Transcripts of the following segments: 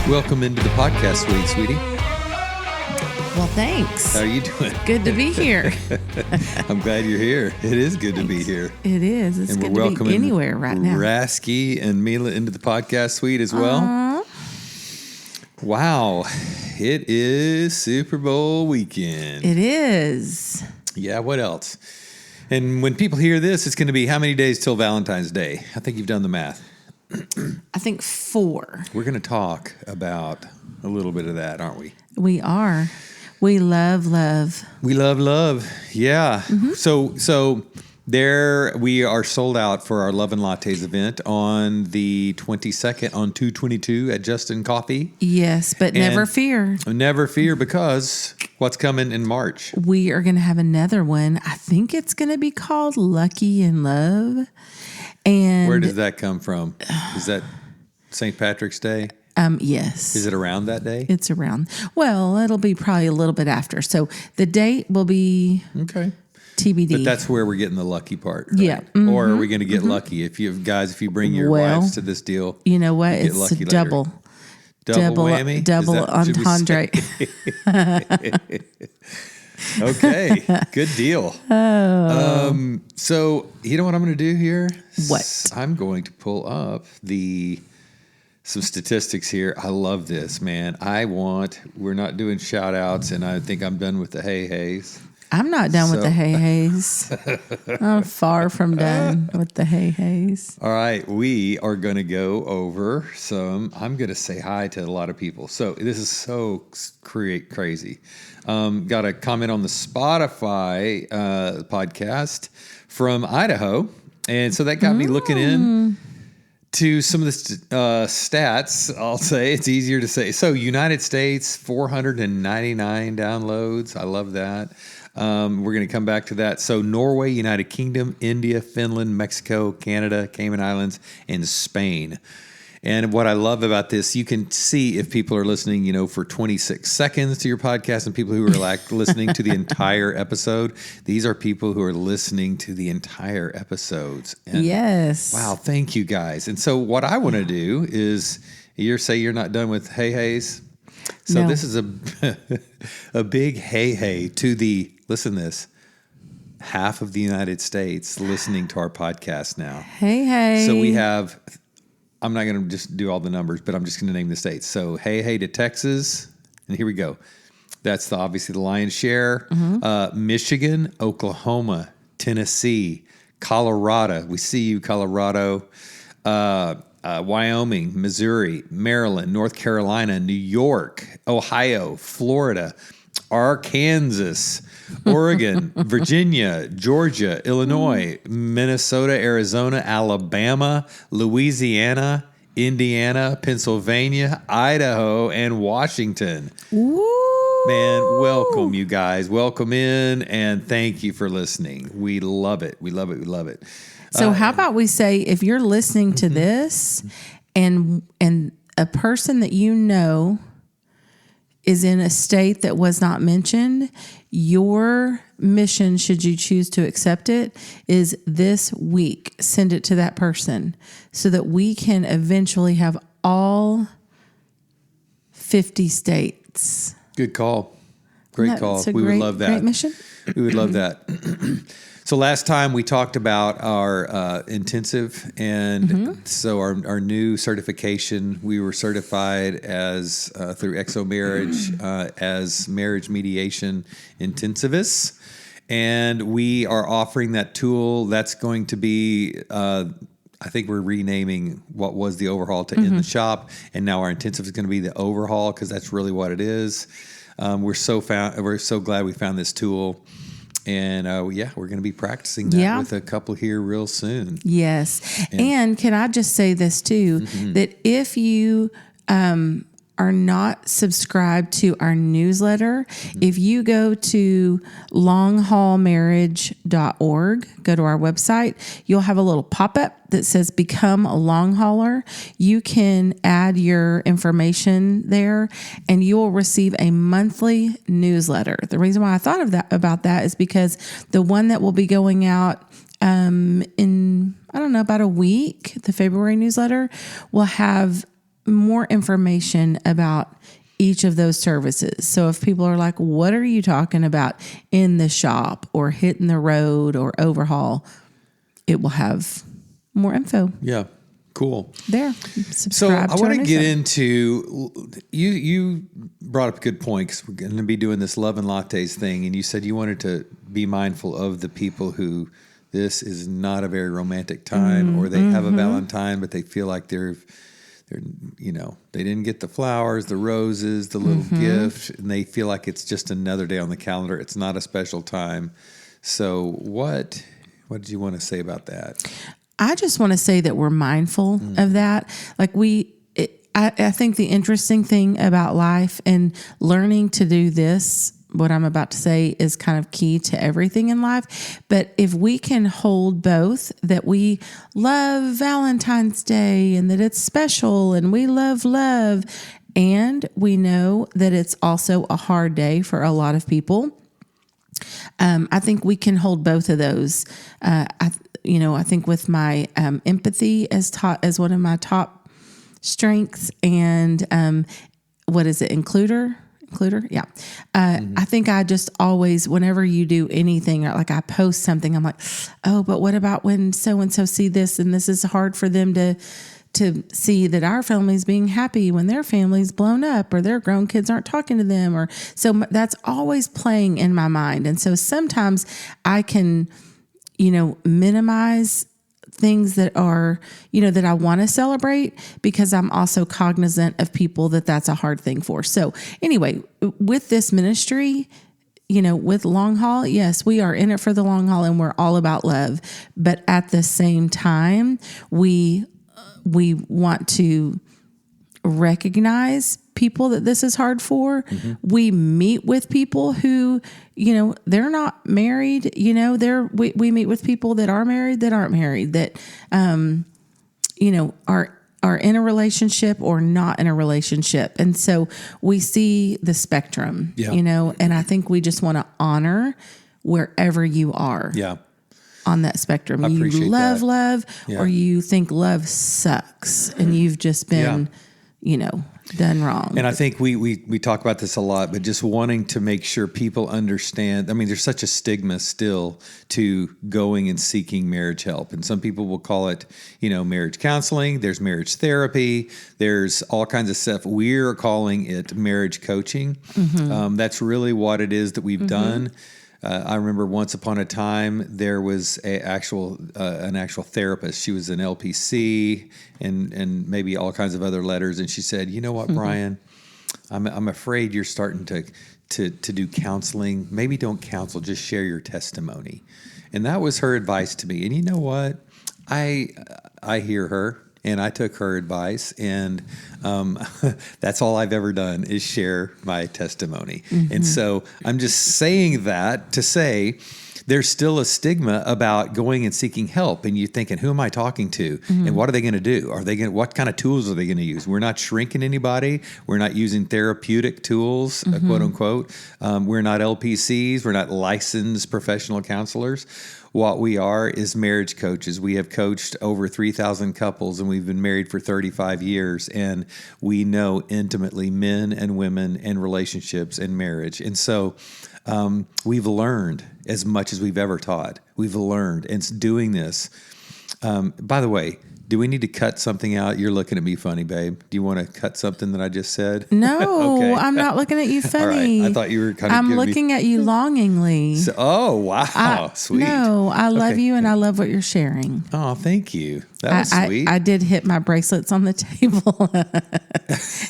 Welcome into the podcast suite, sweetie. Well, thanks. How are you doing? Good to be here. I'm glad you're here. It is good to be here. It is. It's And good we're to welcoming be anywhere right now. Rasky and Mila into the podcast suite as well. Wow. It is Super Bowl weekend. It is. Yeah, what else? And when people hear this, it's going to be how many days till Valentine's Day? I think you've done the math. I think 4. We're going to talk about a little bit of that, aren't we? We are. We love love. We love love. Yeah. Mm-hmm. So there we are sold out for our Love and Lattes event on the 22nd on 2/22 at Justin Coffee. Yes, but never fear. Never fear, because what's coming in March? We are going to have another one. I think it's going to be called Lucky in Love. And Where does that come from? Is that St. Patrick's Day? Yes. Is it around that day? It's around. Well, it'll be probably a little bit after. So the date will be Okay. TBD. But that's where we're getting the lucky part, right? Yeah. Mm-hmm. Or are we going to get lucky? If you bring your wives to this deal, you know what? you get It's lucky later. double. Double whammy? Double Should we entendre. Okay, good deal. So you know what I'm going to do here? What? I'm going to pull up some statistics here. I love this, man. We're not doing shout outs, and I think I'm done with the hey-hays. I'm not done with the hey-hays. I'm far from done with the hey-hays. All right, we are going to go over I'm going to say hi to a lot of people. So this is so crazy. Got a comment on the Spotify podcast from Idaho. And so that got me looking in to some of the stats. I'll say it's easier to say. So United States, 499 downloads. I love that. We're going to come back to that. So Norway, United Kingdom, India, Finland, Mexico, Canada, Cayman Islands, and Spain. And what I love about this, you can see if people are listening, for 26 seconds to your podcast, and people who are listening to the entire episode. These are people who are listening to the entire episodes. And yes. Wow. Thank you, guys. And so what I want to do is you're not done with hey-hays. So No. This is a big hey to listen to this, half of the United States listening to our podcast now. Hey. So we have, I'm not going to just do all the numbers, but I'm just going to name the states. So hey to Texas, and here we go. That's obviously the lion's share. Mm-hmm. Michigan, Oklahoma, Tennessee, Colorado. We see you, Colorado. Wyoming, Missouri, Maryland, North Carolina, New York, Ohio, Florida, Arkansas, Oregon, Virginia, Georgia, Illinois, Minnesota, Arizona, Alabama, Louisiana, Indiana, Pennsylvania, Idaho, and Washington. Woo. Man, welcome, you guys. Welcome in, and thank you for listening. We love it. We love it. We love it. So how about we say, if you're listening to this and a person that you know is in a state that was not mentioned, your mission, should you choose to accept it, is this week, send it to that person so that we can eventually have all 50 states. Good call. Great call. We would love that. Great mission. We would love that. So last time we talked about our intensive, and so our new certification. We were certified as through Exo Marriage as marriage mediation intensivists, and we are offering that tool. That's going to be. I think we're renaming what was the overhaul to In the Shop, and now our intensive is going to be the overhaul, because that's really what it is. We're so glad we found this tool. And we're going to be practicing that with a couple here real soon. Yes. And can I just say this too, that if you are not subscribed to our newsletter, if you go to longhaulmarriage.org, go to our website, you'll have a little pop-up that says become a long hauler. You can add your information there and you'll receive a monthly newsletter. The reason why I thought of about that is because the one that will be going out in, about a week, the February newsletter will have more information about each of those services. So if people are like, what are you talking about in the shop or hitting the road or overhaul, it will have more info. Yeah. Cool. There. So I want to get into, you brought up a good point, because we're going to be doing this love and lattes thing. And you said you wanted to be mindful of the people who this is not a very romantic time, or they have a Valentine, but they feel like they're, they didn't get the flowers, the roses, the little gift, and they feel like it's just another day on the calendar. It's not a special time. So what did you want to say about that? I just want to say that we're mindful of that. Like I think the interesting thing about life and learning to do this, what I'm about to say, is kind of key to everything in life. But if we can hold both, that we love Valentine's Day and that it's special and we love love, and we know that it's also a hard day for a lot of people, I think we can hold both of those. I think with my empathy as one of my top strengths, and what is it, includer? Yeah. I think I just always, whenever you do anything, or like I post something, I'm like, oh, but what about when so-and-so see this, and this is hard for them to see that our family's being happy when their family's blown up, or their grown kids aren't talking to them, or so that's always playing in my mind. And so sometimes I can, minimize things that are, that I want to celebrate, because I'm also cognizant of people that's a hard thing for. So anyway, with this ministry, with long haul, yes, we are in it for the long haul and we're all about love. But at the same time, we want to recognize people that this is hard for. We meet with people who, they're not married, we meet with people that are married, that aren't married, that, are in a relationship or not in a relationship. And so we see the spectrum, and I think we just want to honor wherever you are. Yeah. On that spectrum. You love love, or you think love sucks and you've just been, done wrong. And I think we talk about this a lot, but just wanting to make sure people understand. I mean, there's such a stigma still to going and seeking marriage help. And some people will call it, marriage counseling. There's marriage therapy. There's all kinds of stuff. We're calling it marriage coaching. That's really what it is that we've done. I remember once upon a time there was an actual therapist. She was an LPC and maybe all kinds of other letters. And she said, "You know what, Brian? I'm afraid you're starting to do counseling. Maybe don't counsel. Just share your testimony." And that was her advice to me. And you know what? I hear her. And I took her advice, and that's all I've ever done is share my testimony. And so I'm just saying that to say there's still a stigma about going and seeking help. And you're thinking, who am I talking to? And what are they going to do? What kind of tools are they going to use? We're not shrinking anybody. We're not using therapeutic tools, quote unquote. We're not LPCs. We're not licensed professional counselors. What we are is marriage coaches. We have coached over 3,000 couples, and we've been married for 35 years, and we know intimately men and women and relationships and marriage. And so we've learned as much as we've ever taught. We've learned, and doing this. By the way, do we need to cut something out? You're looking at me funny, babe. Do you want to cut something that I just said? No, Okay. I'm not looking at you funny. All right. I thought you were kind of I'm looking at you longingly. So, oh, wow. Sweet. No, I love you, and I love what you're sharing. Oh, thank you. That was sweet. I did hit my bracelets on the table.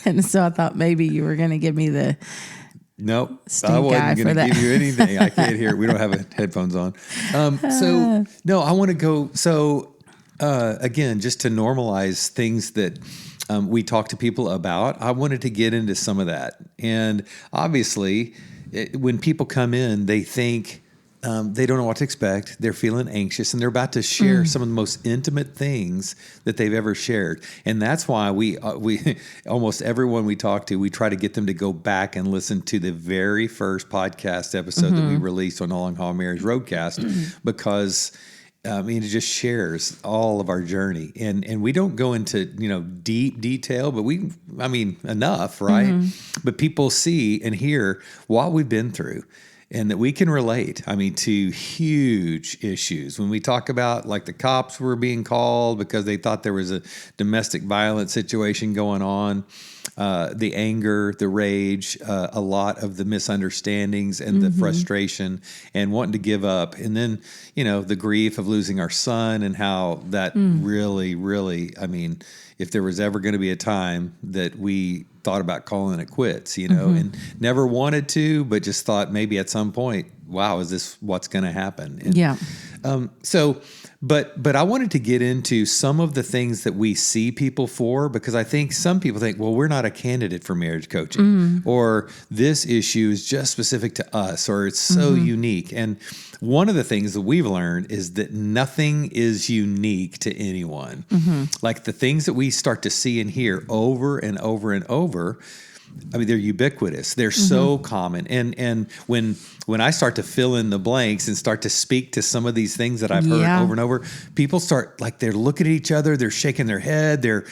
And so I thought maybe you were going to give me the Nope. stink I wasn't eye going for to that. give you anything. I can't hear it. We don't have headphones on. No, I want to go. So, again, just to normalize things that we talk to people about, I wanted to get into some of that. And obviously, when people come in, they think they don't know what to expect. They're feeling anxious, and they're about to share some of the most intimate things that they've ever shared. And that's why we almost everyone we talk to, we try to get them to go back and listen to the very first podcast episode that we released on Long Haul Marriage Roadcast, because I mean, it just shares all of our journey, and we don't go into deep detail, but enough, right? But people see and hear what we've been through, and that we can relate. I mean, to huge issues when we talk about like the cops were being called because they thought there was a domestic violence situation going on. The anger, the rage, a lot of the misunderstandings and the frustration and wanting to give up. And then, the grief of losing our son and how that really, really, I mean, if there was ever going to be a time that we thought about calling it quits, and never wanted to, but just thought maybe at some point, wow, is this what's going to happen? And, But I wanted to get into some of the things that we see people for, because I think some people think, well, we're not a candidate for marriage coaching, or this issue is just specific to us, or it's so unique. And one of the things that we've learned is that nothing is unique to anyone. Like the things that we start to see and hear over and over and over, I mean, they're ubiquitous. They're so common. And when I start to fill in the blanks and start to speak to some of these things that I've heard over and over, people start like they're looking at each other, they're shaking their head, they're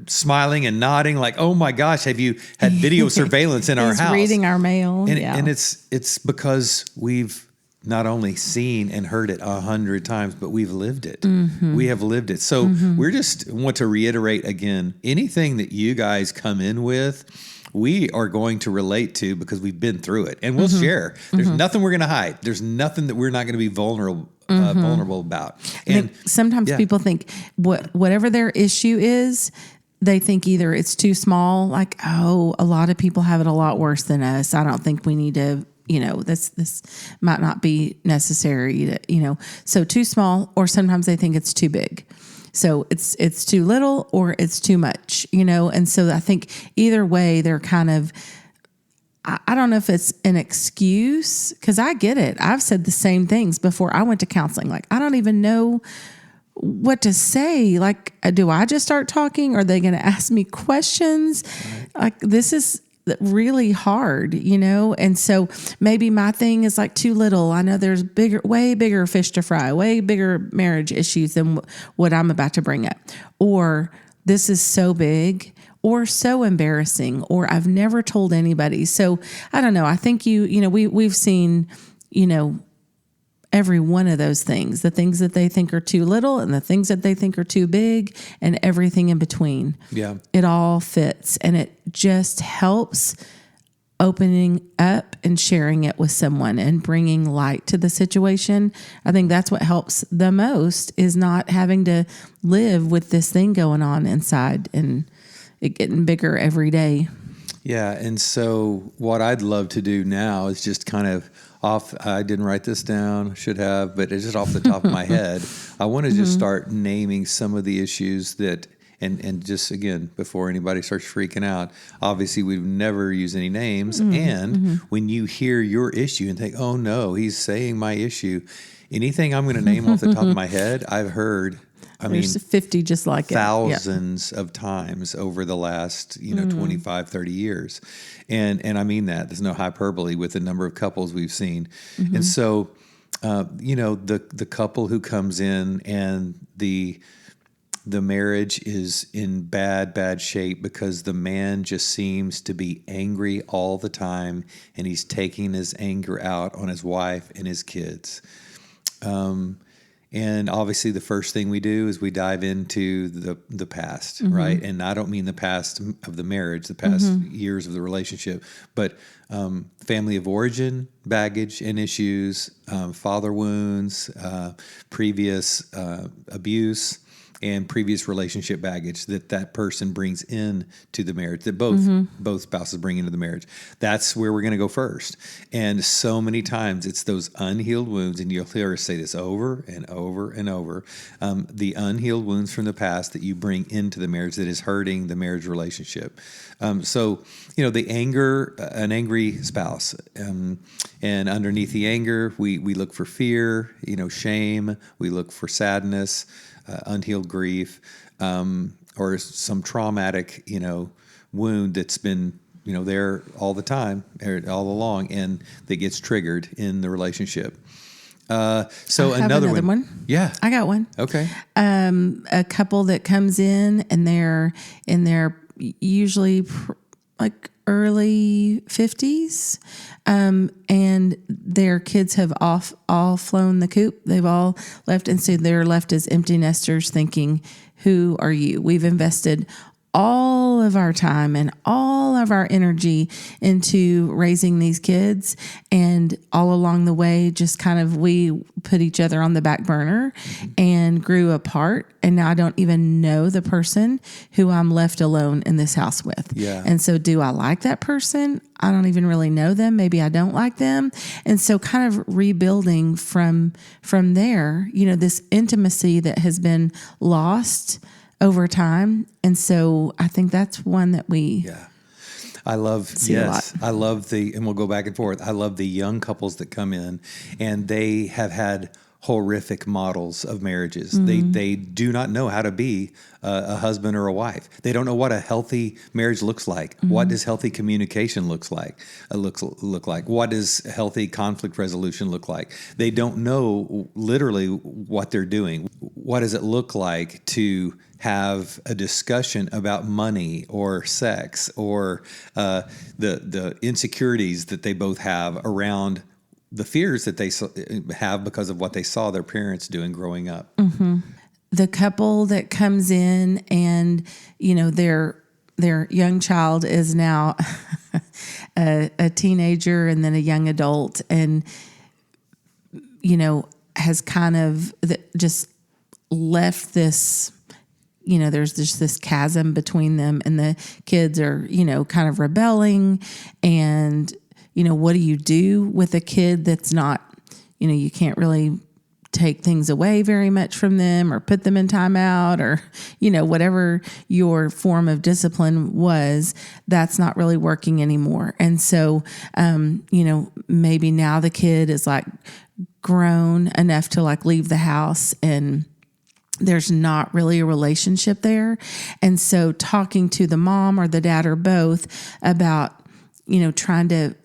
smiling and nodding like, "Oh my gosh, have you had video surveillance in our house?" Reading our mail. And it's because we've not only seen and heard it 100 times, but we've lived it. We have lived it. So we're just want to reiterate again, anything that you guys come in with, we are going to relate to because we've been through it, and we'll share. There's nothing we're going to hide. There's nothing that we're not going to be vulnerable about. And sometimes people think whatever their issue is, they think either it's too small, like, oh, a lot of people have it a lot worse than us. I don't think we need to, this might not be necessary to, so too small, or sometimes they think it's too big. So it's too little or it's too much, and so I think either way they're kind of, I don't know if it's an excuse, because I get it. I've said the same things before I went to counseling. Like, I don't even know what to say. Like, do I just start talking? Are they going to ask me questions? Like, this is really hard, and so maybe my thing is like too little. I know there's way bigger fish to fry, way bigger marriage issues than what I'm about to bring up, or this is so big or so embarrassing, or I've never told anybody. So I don't know. I think we've seen, every one of those things, the things that they think are too little and the things that they think are too big and everything in between. Yeah. It all fits, and it just helps opening up and sharing it with someone and bringing light to the situation. I think that's what helps the most, is not having to live with this thing going on inside and it getting bigger every day. Yeah. And so what I'd love to do now is just kind of I didn't write this down, should have, but it's just off the top of my head. I want to just start naming some of the issues that, and just again, before anybody starts freaking out, obviously we've never used any names. And when you hear your issue and think, oh no, he's saying my issue, anything I'm going to name off the top of my head, I've heard. There's 50 just like thousands of times over the last 25, 30 years. And I mean that. There's no hyperbole with the number of couples we've seen. And so, the couple who comes in and the marriage is in bad shape because the man just seems to be angry all the time, and he's taking his anger out on his wife and his kids. And obviously the first thing we do is we dive into the past, right? And I don't mean the past of the marriage, the past years of the relationship, but family of origin, baggage and issues, father wounds, previous abuse, and previous relationship baggage that person brings in to the marriage, that both spouses bring into the marriage. That's where we're going to go first. And so many times it's those unhealed wounds, and you'll hear us say this over and over and over, the unhealed wounds from the past that you bring into the marriage that is hurting the marriage relationship. So, the anger, an angry spouse, and underneath the anger, we look for fear, shame, we look for sadness, unhealed grief, or some traumatic, wound that's been, there all the time, or all along, and that gets triggered in the relationship. So I have another another one. Yeah. I got one. Okay. A couple that comes in and they're in their usually like early 50s, and their kids have all flown the coop. They've all left, and so they're left as empty nesters thinking, who are you? We've invested all of our time and all of our energy into raising these kids, and all along the way just kind of we put each other on the back burner and grew apart, and now I don't even know the person who I'm left alone in this house with. Yeah. And so do I like that person? I don't even really know them. Maybe I don't like them. And so kind of rebuilding from there, this intimacy that has been lost over time. And so I think that's one that we I love, see a lot. I love and we'll go back and forth. I love the young couples that come in and they have had horrific models of marriages. They do not know how to be a husband or a wife. They don't know what a healthy marriage looks like. What does healthy communication look like? What does healthy conflict resolution look like? They don't know literally what they're doing. What does it look like to have a discussion about money or sex or the insecurities that they both have around the fears that they have because of what they saw their parents doing growing up. The couple that comes in and, their young child is now a teenager and then a young adult, and, has kind of just left this, there's just this chasm between them, and the kids are, kind of rebelling. And, what do you do with a kid that's not, you can't really take things away very much from them or put them in timeout or, whatever your form of discipline was, that's not really working anymore. And so, maybe now the kid is like grown enough to like leave the house, and there's not really a relationship there. And so talking to the mom or the dad or both about, trying to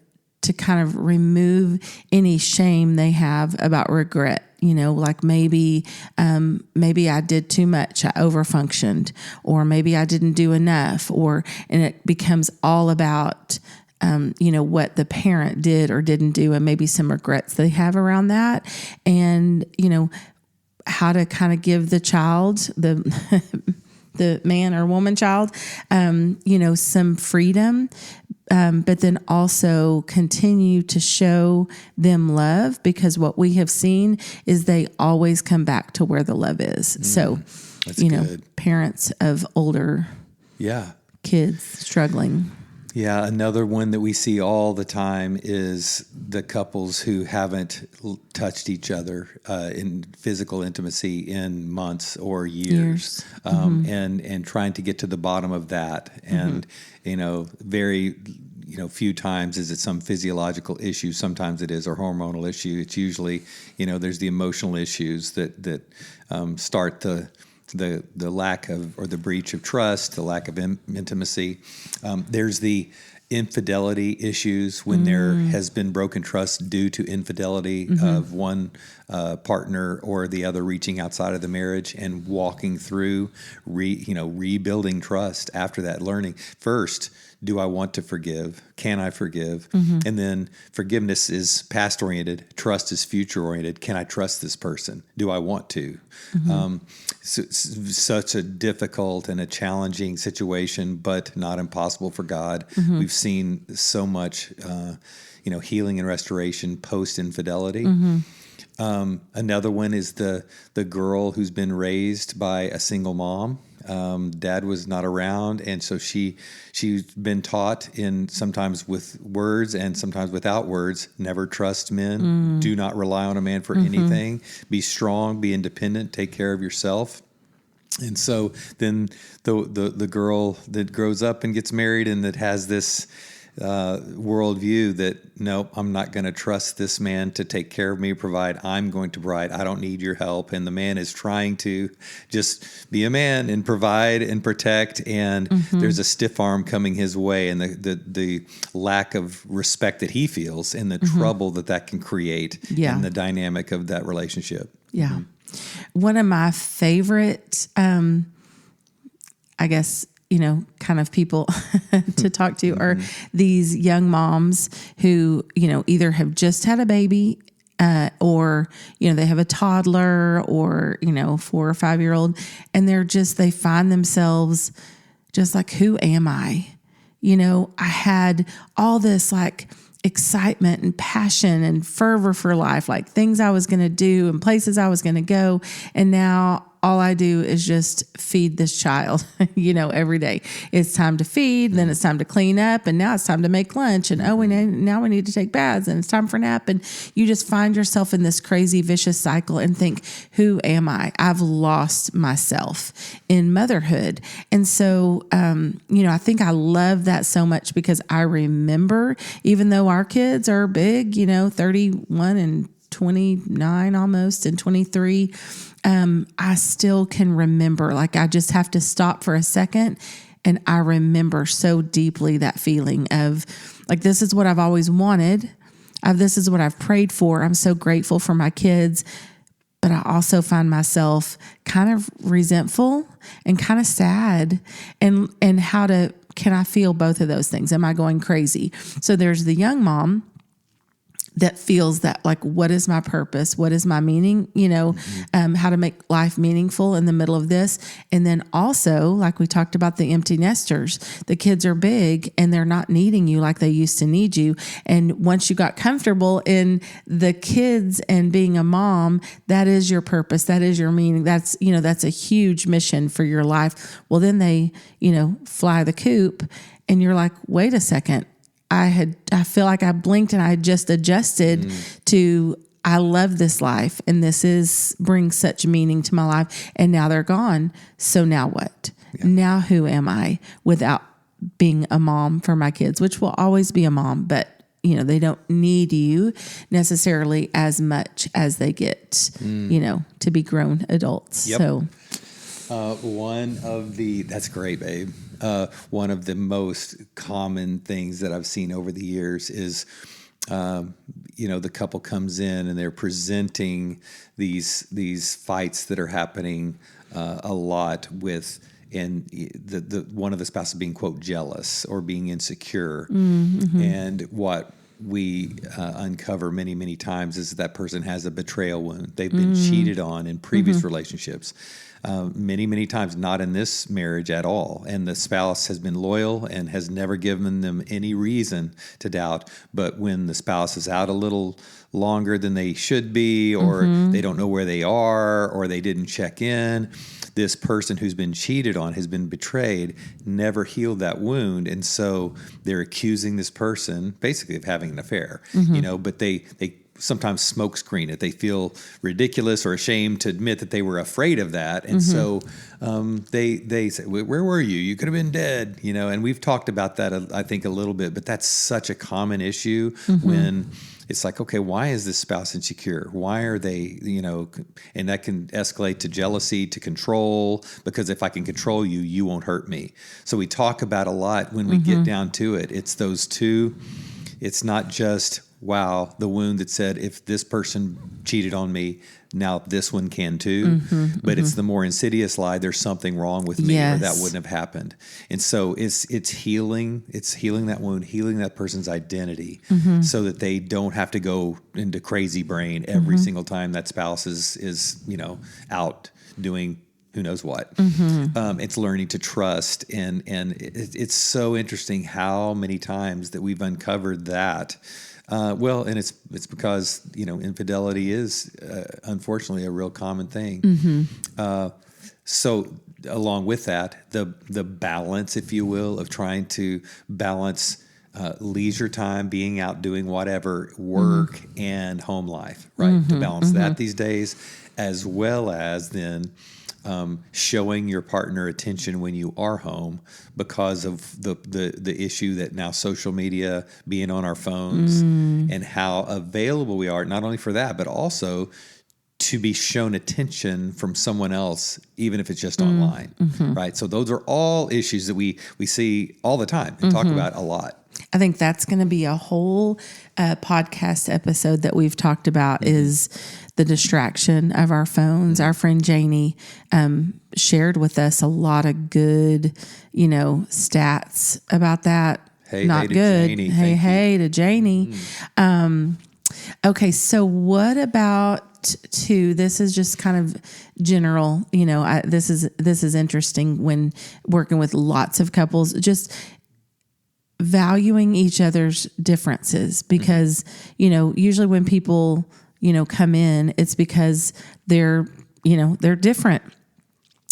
kind of remove any shame they have about regret. Like maybe I did too much, I overfunctioned, or maybe I didn't do enough, and it becomes all about, what the parent did or didn't do, and maybe some regrets they have around that. And, how to kind of give the child, the man or woman child, some freedom, but then also continue to show them love, because what we have seen is they always come back to where the love is. So, That's good. Parents of older kids struggling. Yeah, another one that we see all the time is the couples who haven't touched each other in physical intimacy in months or years. And trying to get to the bottom of that. And, very, few times is it some physiological issue. Sometimes it is a hormonal issue. It's usually, there's the emotional issues that start the lack of, or the breach of trust, the lack of intimacy. There's the infidelity issues when there has been broken trust due to infidelity of one partner or the other reaching outside of the marriage and walking through, rebuilding trust after that, learning first, do I want to forgive? Can I forgive? And then forgiveness is past oriented. Trust is future oriented. Can I trust this person? Do I want to? So it's such a difficult and a challenging situation, but not impossible for God. We've seen so much, healing and restoration post infidelity. Another one is the girl who's been raised by a single mom. Dad was not around, and so she's been taught sometimes with words and sometimes without words, never trust men, do not rely on a man for anything, be strong, be independent, take care of yourself. And so then the girl that grows up and gets married and that has this worldview that, nope, I'm not going to trust this man to take care of me, provide. I'm going to provide. I don't need your help. And the man is trying to just be a man and provide and protect. And there's a stiff arm coming his way, and the lack of respect that he feels and the trouble that can create in the dynamic of that relationship. Yeah. One of my favorite, I guess, kind of people to talk to are these young moms who, either have just had a baby, or, they have a toddler or, 4 or 5 year old, and they find themselves just like, who am I? I had all this like excitement and passion and fervor for life, like things I was going to do and places I was going to go. And now all I do is just feed this child, every day. It's time to feed, then it's time to clean up, and now it's time to make lunch. And now we need to take baths, and it's time for nap. And you just find yourself in this crazy, vicious cycle and think, who am I? I've lost myself in motherhood. And so, I think I love that so much because I remember, even though our kids are big, 31 and 29 almost and 23, I still can remember, like I just have to stop for a second. And I remember so deeply that feeling of like, this is what I've always wanted. This is what I've prayed for. I'm so grateful for my kids. But I also find myself kind of resentful and kind of sad. And can I feel both of those things? Am I going crazy? So there's the young mom that feels that like, what is my purpose? What is my meaning? How to make life meaningful in the middle of this. And then also, like we talked about the empty nesters, the kids are big and they're not needing you like they used to need you. And once you got comfortable in the kids and being a mom, that is your purpose. That is your meaning. That's a huge mission for your life. Well, then they, fly the coop and you're like, wait a second. I feel like I blinked and I had just adjusted to, I love this life and this brings such meaning to my life, and now they're gone. So now what? Yeah. Now who am I without being a mom for my kids, which will always be a mom, but they don't need you necessarily as much as they get, to be grown adults. Yep. So that's great, babe. One of the most common things that I've seen over the years is, the couple comes in and they're presenting these fights that are happening a lot with, and the one of the spouses being, quote, jealous or being insecure. And what we uncover many, many times is that person has a betrayal wound. They've been cheated on in previous relationships. Many, many times, not in this marriage at all. And the spouse has been loyal and has never given them any reason to doubt. But when the spouse is out a little longer than they should be, or they don't know where they are, or they didn't check in, this person who's been cheated on, has been betrayed, never healed that wound. And so they're accusing this person basically of having an affair, but they sometimes smokescreen it. They feel ridiculous or ashamed to admit that they were afraid of that. And so they say, where were you? You could have been dead, and we've talked about that, I think, a little bit, but that's such a common issue when it's like, okay, why is this spouse insecure? Why are they, and that can escalate to jealousy, to control, because if I can control you, you won't hurt me. So we talk about a lot when we get down to it. It's those two. It's not just, wow, the wound that said, if this person cheated on me, now this one can too. But it's the more insidious lie, there's something wrong with me, or that wouldn't have happened. And so it's healing that wound, healing that person's identity, so that they don't have to go into crazy brain every single time that spouse is out doing who knows what. It's learning to trust. And it's so interesting how many times that we've uncovered that. And it's because, infidelity is, unfortunately, a real common thing. So along with that, the balance, if you will, of trying to balance leisure time, being out doing whatever, work and home life, right? To balance that these days, as well as then showing your partner attention when you are home because of the issue that now social media, being on our phones, and how available we are, not only for that, but also to be shown attention from someone else, even if it's just online, right? So those are all issues that we see all the time and talk about a lot. I think that's going to be a whole podcast episode that we've talked about is the distraction of our phones. Our friend Janie shared with us a lot of good, stats about that. Hey, Not to good. Janie. Hey to Janie. Okay, so what about two? This is just kind of general. This is interesting when working with lots of couples. Just valuing each other's differences, because usually when people come in, it's because they're different.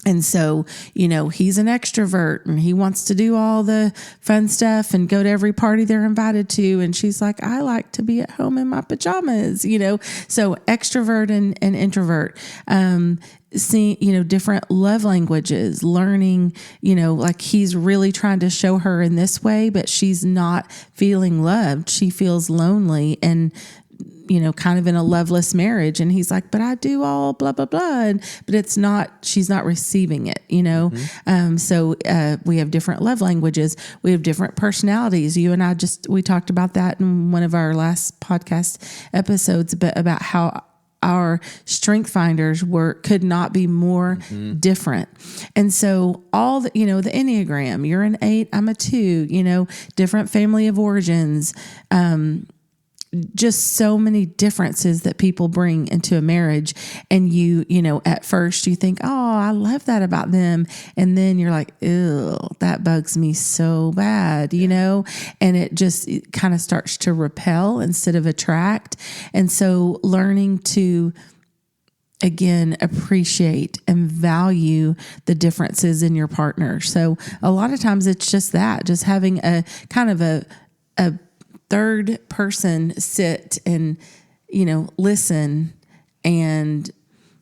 And so, he's an extrovert and he wants to do all the fun stuff and go to every party they're invited to. And she's like, I like to be at home in my pajamas, so extrovert and introvert. Seeing, different love languages, learning, like he's really trying to show her in this way, but she's not feeling loved. She feels lonely and, kind of in a loveless marriage. And he's like, but I do all blah, blah, blah. But she's not receiving it, So we have different love languages. We have different personalities. You and I we talked about that in one of our last podcast episodes, but about how our strength finders could not be more different. And so all the Enneagram, you're an 8, I'm a 2, different family of origins, just so many differences that people bring into a marriage. And at first you think, oh, I love that about them. And then you're like, ew, that bugs me so bad, and it kind of starts to repel instead of attract. And so learning to, again, appreciate and value the differences in your partner. So a lot of times it's just having a kind of a third person sit and, listen and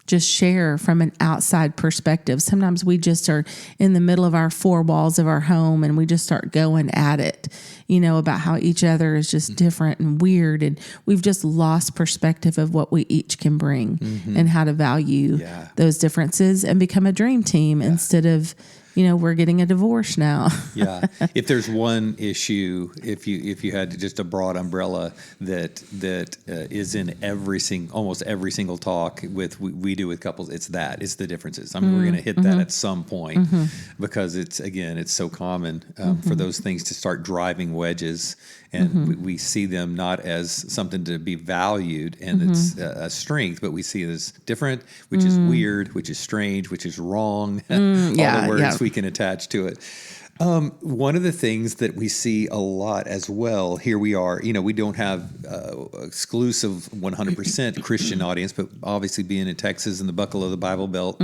just share from an outside perspective. Sometimes we just are in the middle of our four walls of our home and we just start going at it, about how each other is just different and weird. And we've just lost perspective of what we each can bring and how to value those differences and become a dream team instead of, we're getting a divorce now. Yeah. If there's one issue, if you had just a broad umbrella that is in almost every single talk we do with couples, it's the differences. I mean, we're going to hit that at some point because it's so common for those things to start driving wedges, and we see them not as something to be valued and it's a strength, but we see it as different, which is weird, which is strange, which is wrong. All the words we can attach to it. One of the things that we see a lot as well, here we are, we don't have exclusive 100% Christian audience, but obviously being in Texas and the buckle of the Bible Belt,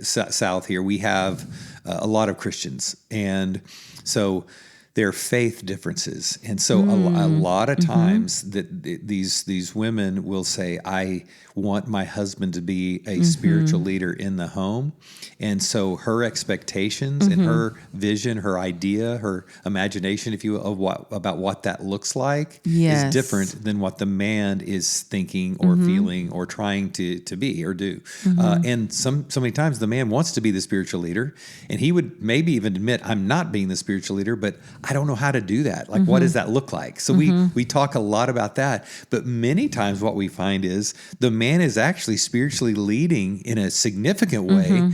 south here, we have a lot of Christians. And so there are faith differences. And so a lot of times that these women will say, I want my husband to be a spiritual leader in the home. And so her expectations and her vision, her idea, her imagination, if you will, about what that looks like is different than what the man is thinking or feeling or trying to be or do. And so many times the man wants to be the spiritual leader, and he would maybe even admit, I'm not being the spiritual leader, but I don't know how to do that. Like, what does that look like? So we talk a lot about that, but many times what we find is the man is actually spiritually leading in a significant way.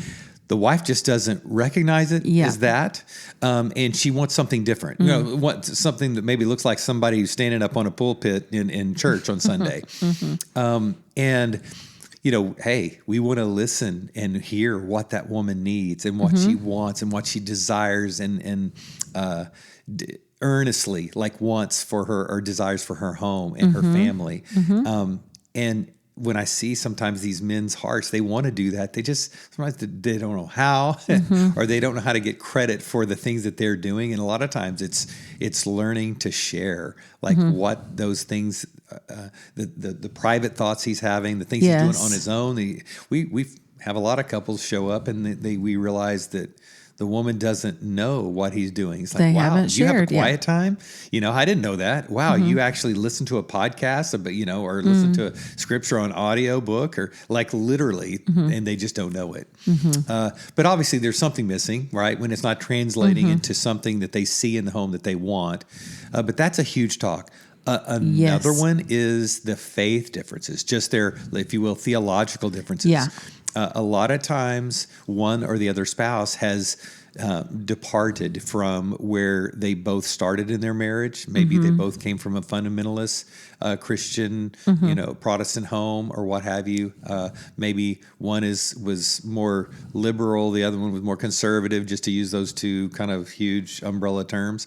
The wife just doesn't recognize it as that, and she wants something different. Wants something that maybe looks like somebody who's standing up on a pulpit in church on Sunday. And hey, we want to listen and hear what that woman needs and what she wants and what she desires and earnestly wants for her or desires for her home and her family. And when I see sometimes these men's hearts, they want to do that. Sometimes they don't know how, or they don't know how to get credit for the things that they're doing. And a lot of times it's learning to share what those things, the private thoughts he's having, the things he's doing on his own. We've have a lot of couples show up and we realize that the woman doesn't know what he's doing. It's like, They wow, haven't you have a shared yet. quiet time? I didn't know that. Wow, you actually listen to a podcast, or listen to a scripture on audio book, or like literally, and they just don't know it. But obviously there's something missing, right? When it's not translating into something that they see in the home that they want. But that's a huge talk. Another one is the faith differences, just their, if you will, theological differences. Yeah. A lot of times, one or the other spouse has departed from where they both started in their marriage. Maybe they both came from a fundamentalist Christian, Protestant home or what have you. Maybe one was more liberal, the other one was more conservative, just to use those two kind of huge umbrella terms.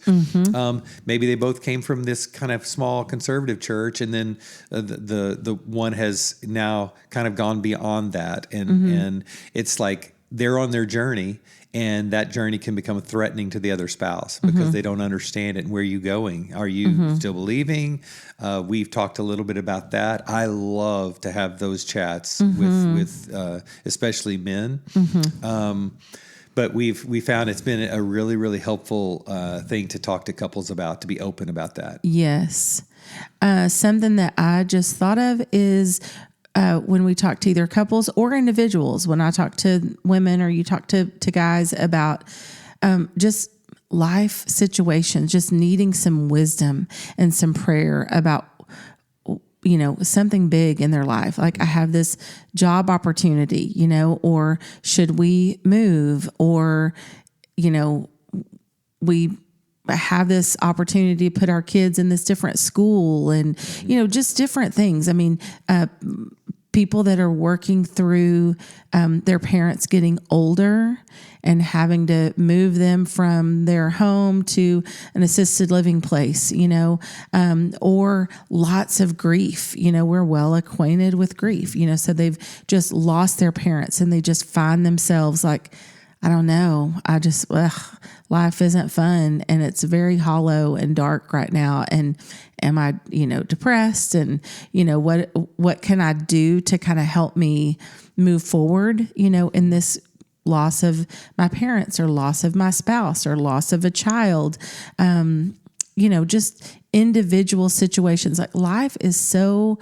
Maybe they both came from this kind of small conservative church, and then the one has now kind of gone beyond that, and it's like they're on their journey. And that journey can become threatening to the other spouse because they don't understand it. And where are you going? Are you still believing? We've talked a little bit about that. I love to have those chats with especially men. But we found it's been a really, really helpful thing to talk to couples about, to be open about that. Yes. Something that I just thought of is when we talk to either couples or individuals, when I talk to women or you talk to guys about just life situations, just needing some wisdom and some prayer about, something big in their life. Like, I have this job opportunity, or should we move, or, we have this opportunity to put our kids in this different school, and, just different things. I mean, people that are working through their parents getting older and having to move them from their home to an assisted living place, or lots of grief. We're well acquainted with grief, so they've just lost their parents and they just find themselves like, I don't know, life isn't fun and it's very hollow and dark right now. And am I, depressed? And, what can I do to kind of help me move forward, in this loss of my parents or loss of my spouse or loss of a child? Just individual situations. Like, life is so...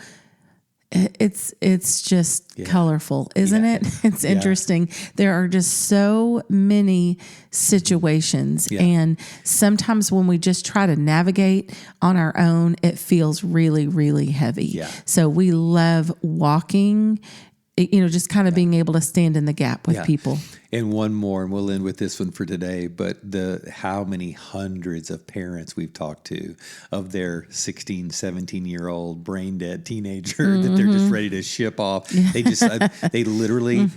It's just colorful, isn't it? It's interesting. There are just so many situations. And sometimes when we just try to navigate on our own, it feels really, really heavy. So we love walking, just kind of being able to stand in the gap with people. And one more, and we'll end with this one for today, but how many hundreds of parents we've talked to of their 16, 17-year-old brain dead teenager that they're just ready to ship off. They just, they literally,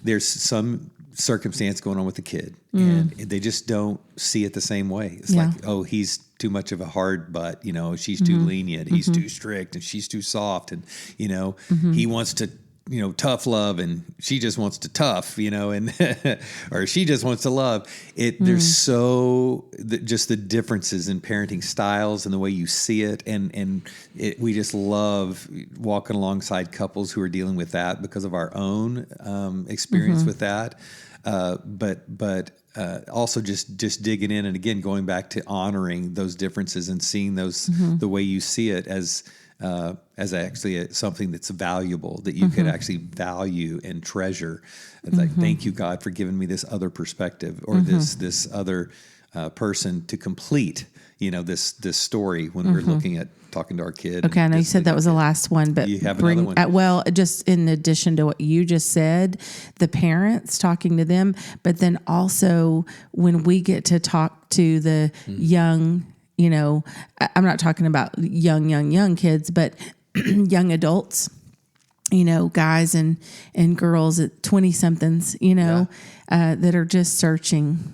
there's some circumstance going on with the kid and they just don't see it the same way. It's like, oh, he's too much of a hard butt, she's too lenient, he's too strict, and she's too soft, and, he wants to, tough love, and she just wants to tough, and or she just wants to love it. There's just the differences in parenting styles and the way you see it. And we just love walking alongside couples who are dealing with that because of our own experience with that. But also just digging in and again, going back to honoring those differences and seeing those, the way you see it as actually something that's valuable, that you could actually value and treasure. It's like, thank you, God, for giving me this other perspective or this other person to complete, this story when we're looking at talking to our kid. Okay, I know you said that was the last one, but you have another one. Well, just in addition to what you just said, the parents, talking to them, but then also when we get to talk to the young, I'm not talking about young kids, but young adults, guys and girls at 20-somethings, that are just searching.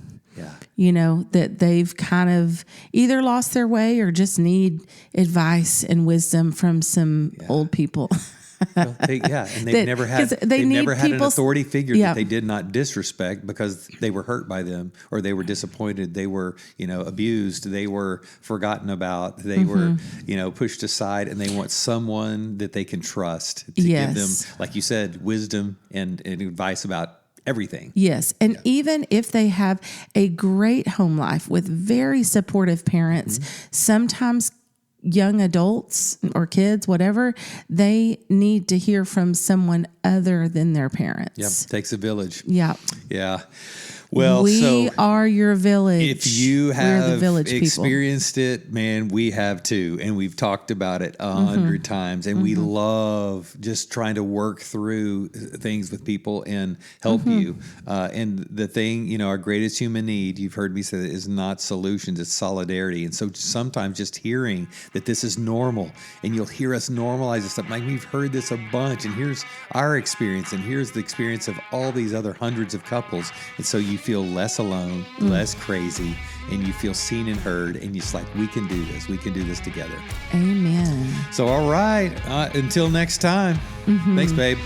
That they've kind of either lost their way or just need advice and wisdom from some old people. Well, and they've That- never had 'cause they need never had an people- authority figure Yeah. that they did not disrespect because they were hurt by them or they were disappointed, they were, abused, they were forgotten about, they were, pushed aside, and they want someone that they can trust to give them, Yes. like you said, wisdom and advice about everything. Yes. And even if they have a great home life with very supportive parents, sometimes young adults or kids, whatever, they need to hear from someone other than their parents. Yep, takes a village. Yeah. Yeah. Well, we so are your village. if you We're the have village people. experienced it, man, we have too. And we've talked about it 100 times. And we love just trying to work through things with people and help you. And the thing, our greatest human need, you've heard me say that, is not solutions, it's solidarity. And so sometimes just hearing that this is normal, and you'll hear us normalize this stuff. Like, we've heard this a bunch, and here's our experience, and here's the experience of all these other hundreds of couples. And so you feel less alone, less crazy, and you feel seen and heard, and you're just like, we can do this. We can do this together. Amen. So, all right. Until next time. Thanks, babe.